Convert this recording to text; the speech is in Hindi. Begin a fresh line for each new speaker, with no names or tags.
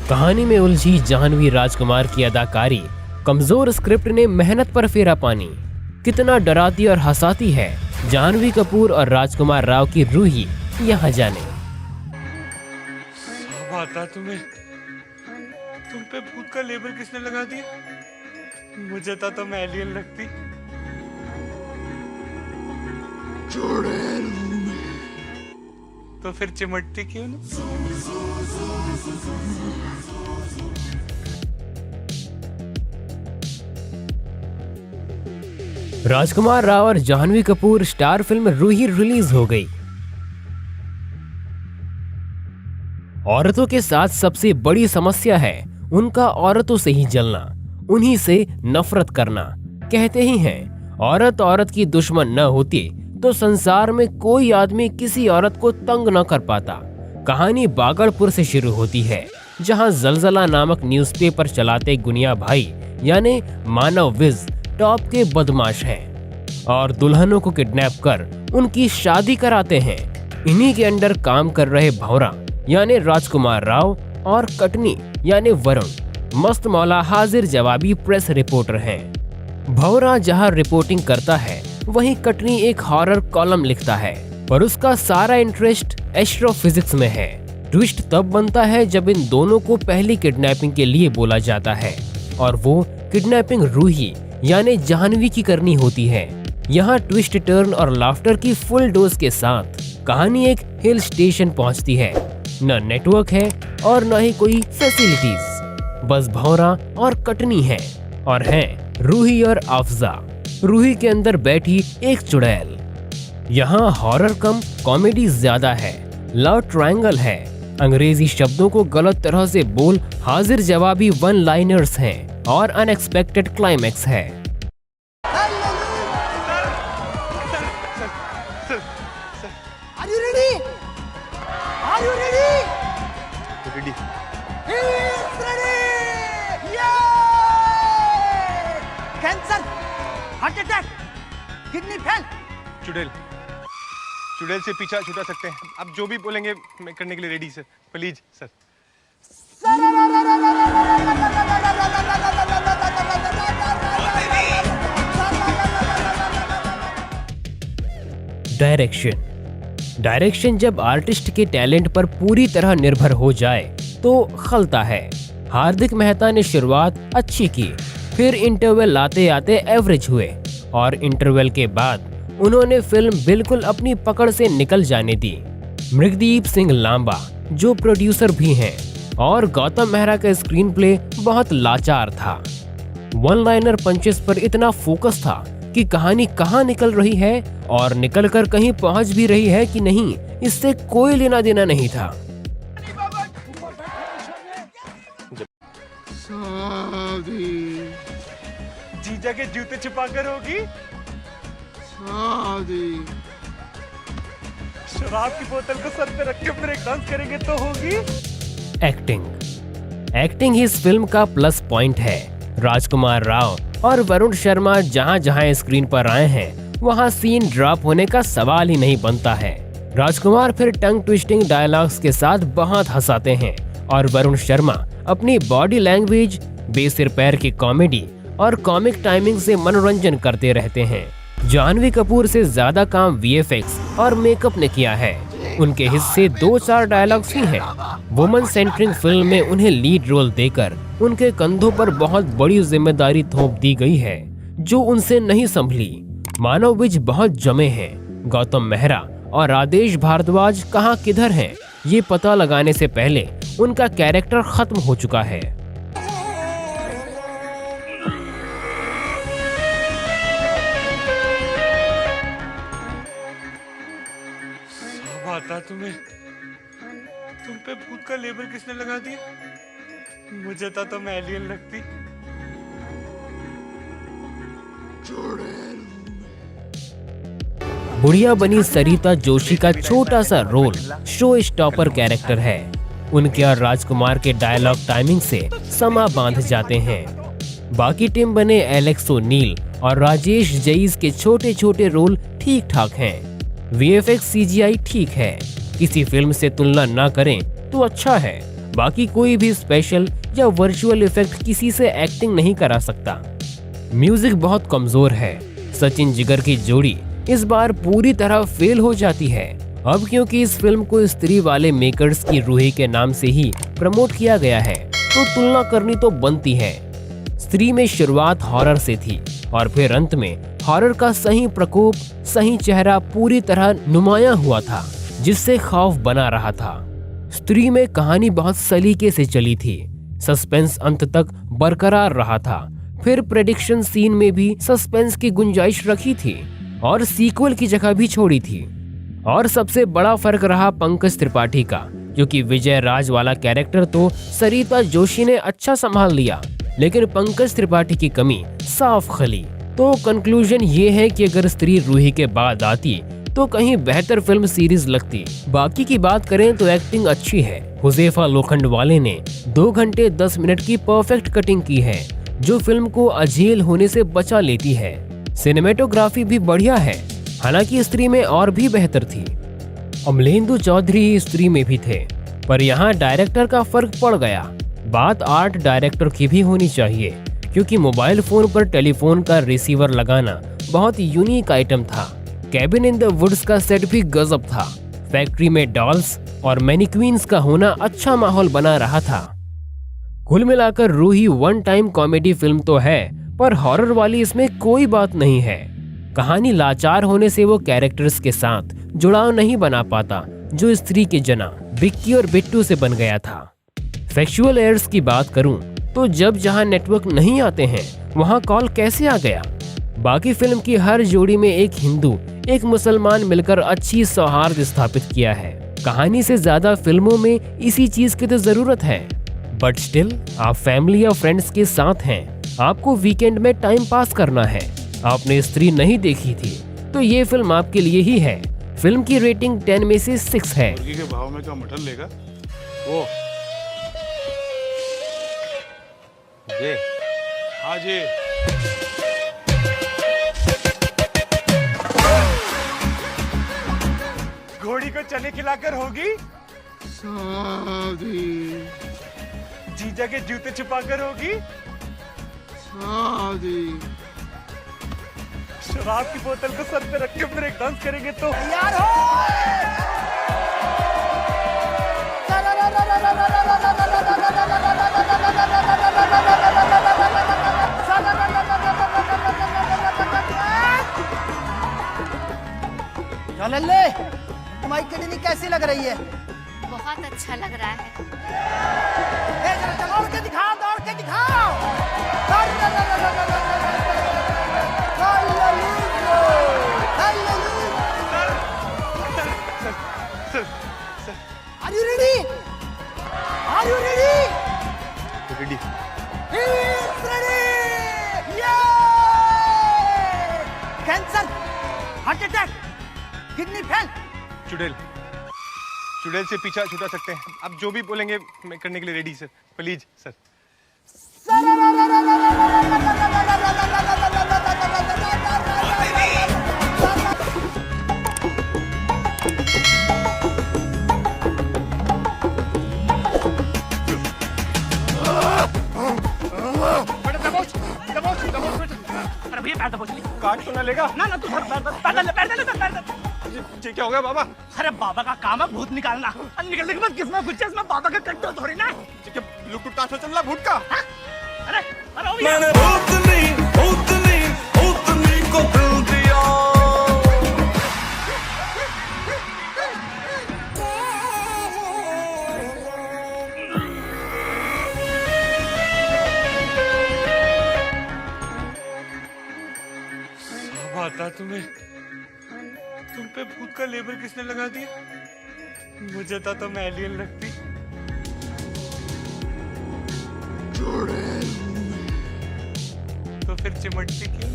कहानी में उलझी जाह्नवी राजकुमार की अदाकारी, कमजोर स्क्रिप्ट ने मेहनत पर फेरा पानी। कितना डराती और हंसाती है जाह्नवी कपूर और राजकुमार राव की रूही, यहाँ जाने।
सब आता तुम्हें? तुम पे भूत का लेबल किसने लगा दिया? मुझे तो मैं एलियन लगती। तो फिर चिमटती क्यों ना?
राजकुमार राव और Janhvi Kapoor star film Roohi release हो गई। औरतों के साथ सबसे बड़ी समस्या है उनका औरतों से ही जलना, उन्हीं से नफरत करना। कहते ही हैं, औरत औरत की दुश्मन न होती तो संसार में कोई आदमी किसी औरत को तंग न कर पाता। कहानी बागड़पुर से शुरू होती है, जहां जलजला नामक न्यूज़पेपर चलाते गुनिया भाई यानी मानव विज टॉप के बदमाश हैं और दुल्हनों को किडनैप कर उनकी शादी कराते हैं। इन्हीं के अंडर काम कर रहे भौरा यानी राजकुमार राव और कटनी यानी वरुण मस्त मौला हाजिर जवाबी प्रेस रिपोर्टर हैं। भौरा जहां रिपोर्टिंग करता है, वहीं कटनी एक हॉरर कॉलम लिखता है, पर उसका सारा इंटरेस्ट एस्ट्रोफिजिक्स में है। ट्विस्ट तब बनता है जब इन दोनों को पहली किडनैपिंग के लिए बोला जाता है और वो किडनैपिंग रूही यानी जाह्नवी की करनी होती है। यहाँ ट्विस्ट टर्न और लाफ्टर की फुल डोज के साथ कहानी एक हिल स्टेशन पहुँचती है। न नेटवर्क है और न ही कोई फैसिलिटीज, बस भौरा और कटनी है और हैं रूही और अफजा। रूही के अंदर बैठी एक चुड़ैल। यहाँ हॉरर कम कॉमेडी ज्यादा है, लव ट्रायंगल है, अंग्रेजी शब्दों को गलत तरह से बोल हाजिर जवाबी वन लाइनर्स हैं और अनएक्सपेक्टेड क्लाइमैक्स है।
Are you ready? Are you ready?
Ready?
He is ready! Yay! Cancer, heart attack, kidney fail.
चुड़ैल से पीछा छुड़ा सकते हैं। आप जो भी बोलेंगे मैं करने के लिए ready sir, please sir.
Direction जब आर्टिस्ट के टैलेंट पर पूरी तरह निर्भर हो जाए तो खलता है। हार्दिक मेहता ने शुरुआत अच्छी की, फिर इंटरवल आते आते एवरेज हुए और इंटरवल के बाद उन्होंने फिल्म बिल्कुल अपनी पकड़ से निकल जाने दी। मृगदीप सिंह लांबा जो प्रोड्यूसर भी हैं और गौतम मेहरा का स्क्रीन प्ले बहुत लाचार था। वन लाइनर पंचेस पर इतना फोकस था कि कहानी कहाँ निकल रही है और निकलकर कहीं पहुंच भी रही है कि नहीं, इससे कोई लेना देना नहीं था।
जीजा के जूते छुपा कर होगी शराब की बोतल को सर पे रख के ब्रेक डांस करेंगे तो होगी
एक्टिंग इस फिल्म का प्लस पॉइंट है। राजकुमार राव और वरुण शर्मा जहां जहां स्क्रीन पर आए हैं, वहां सीन ड्रॉप होने का सवाल ही नहीं बनता है। राजकुमार फिर टंग ट्विस्टिंग डायलॉग्स के साथ बहुत हंसाते हैं और वरुण शर्मा अपनी बॉडी लैंग्वेज, बेसिर पैर की कॉमेडी और कॉमिक टाइमिंग से मनोरंजन करते रहते हैं। जाह्नवी कपूर से ज्यादा काम वीएफएक्स और मेकअप ने किया है। उनके हिस्से 2-4 डायलॉग्स ही हैं। वुमन सेंट्रिक फिल्म में उन्हें लीड रोल देकर उनके कंधों पर बहुत बड़ी जिम्मेदारी थोप दी गई है जो उनसे नहीं संभली। मानव विज बहुत जमे हैं। गौतम मेहरा और आदेश भारद्वाज कहाँ किधर हैं, ये पता लगाने से पहले उनका कैरेक्टर खत्म हो चुका है।
आता तुम्हें? तुम पे भूत का लेबल किसने लगा दिया? मुझे तो मैं एलियन लगती।
बुढ़िया बनी सरिता जोशी का छोटा सा रोल शो स्टॉपर कैरेक्टर है। उनके और राजकुमार के डायलॉग टाइमिंग से समा बांध जाते हैं। बाकी टीम बने एलेक्स ओनील और राजेश जईस के छोटे छोटे रोल ठीक ठाक हैं। वीएफएक्स सीजीआई ठीक है, किसी फिल्म से तुलना ना करें तो अच्छा है। बाकी कोई भी स्पेशल या वर्चुअल इफेक्ट किसी से एक्टिंग नहीं करा सकता। म्यूजिक बहुत कमजोर है। सचिन जिगर की जोड़ी इस बार पूरी तरह फेल हो जाती है। अब क्योंकि इस फिल्म को स्त्री वाले मेकर्स की रूही के नाम से ही प्रमोट किया गया है, तो तुलना करनी तो बनती है। स्त्री में शुरुआत हॉरर से थी और फिर अंत में हॉरर का सही प्रकोप, सही चेहरा पूरी तरह नुमायां हुआ था, जिससे खौफ बना रहा था। स्त्री में कहानी बहुत सलीके से चली थी, सस्पेंस अंत तक बरकरार रहा था, फिर प्रेडिक्शन सीन में भी सस्पेंस की गुंजाइश रखी थी और सीक्वल की जगह भी छोड़ी थी। और सबसे बड़ा फर्क रहा पंकज त्रिपाठी का, क्योंकि विजय राज वाला कैरेक्टर तो सरिता जोशी ने अच्छा संभाल लिया, लेकिन पंकज त्रिपाठी की कमी साफ खली। तो कंक्लूजन ये है कि अगर स्त्री रूही के बाद आती तो कहीं बेहतर फिल्म सीरीज लगती। बाकी की बात करें तो एक्टिंग अच्छी है। हुज़ैफा लोखंडवाले ने 2 घंटे 10 मिनट की परफेक्ट कटिंग की है, जो फिल्म को अझेल होने से बचा लेती है। सिनेमेटोग्राफी भी बढ़िया है, हालांकि स्त्री में और भी बेहतर थी। अमलेंदु चौधरी स्त्री में भी थे, पर यहाँ डायरेक्टर का फर्क पड़ गया। बात आर्ट डायरेक्टर की भी होनी चाहिए, क्योंकि मोबाइल फोन पर टेलीफोन का रिसीवर लगाना बहुत यूनिक आइटम था। कैबिन इन द वुड्स का सेट भी गजब था। फैक्ट्री में डॉल्स और मैनिक्वीन्स का होना अच्छा माहौल बना रहा था। कुल मिलाकर Roohi one time comedy film तो है, पर हॉरर वाली इसमें कोई बात नहीं है। कहानी लाचार होने से वो कैरेक्टर्स के साथ जुड़ाव नहीं बना पाता, जो स्त्री के जना बिक्की और बिट्टू से बन गया था। फैक्चुअल एयर्स की बात करूं तो जब जहां नेटवर्क नहीं आते हैं वहां कॉल कैसे आ गया। बाकी फिल्म की हर जोड़ी में एक हिंदू एक मुसलमान मिलकर अच्छी सौहार्द स्थापित किया है। कहानी से ज्यादा फिल्मों में इसी चीज की तो जरूरत है। बट स्टिल आप फैमिली या फ्रेंड्स के साथ हैं, आपको वीकेंड में टाइम पास करना है, आपने स्त्री नहीं देखी थी, तो ये फिल्म आपके लिए ही है। फिल्म की रेटिंग 10 में से 6 है।
मुर्गी के भाव में क्या मटन लेगा वो? जी हाँ जी। घोड़ी को चने खिलाकर होगी
शादी,
जीजा के जूते छुपाकर होगी
शादी।
शराब की बोतल को सर पे रख के ब्रेक डांस करेंगे तो
तैयार हो? लल्ले, तुम्हारी किडनी कैसी लग रही है?
बहुत अच्छा लग रहा है।
दौड़ के दिखाओ, दौड़ के दिखाओ। Are you ready? Are you ready?
Ready.
He's ready! Yeah! Cancer, heart attack, kidney fail.
चुड़ैल से पीछा छुटा सकते हैं। आप जो भी बोलेंगे मैं करने के लिए रेडी सर, प्लीज सर। काट तो ना लेगा?
ना तू पैदल।
ये क्या हो गया बाबा?
अरे बाबा का काम है भूत निकालना। निकलने के बाद किसमें घुस जाए, इसमें बाबा का कट्टो थोड़ी ना।
ब्लूटूथ टाच चल रहा भूत का।
अरे ओ भैया।
मैंने भूतनी को दिल दिया।
सब आता तुम्हें? तुम पे भूत का लेबल किसने लगा दिया? मुझे था तो मैं एलियन लगती। तो फिर चिमटती क्यों?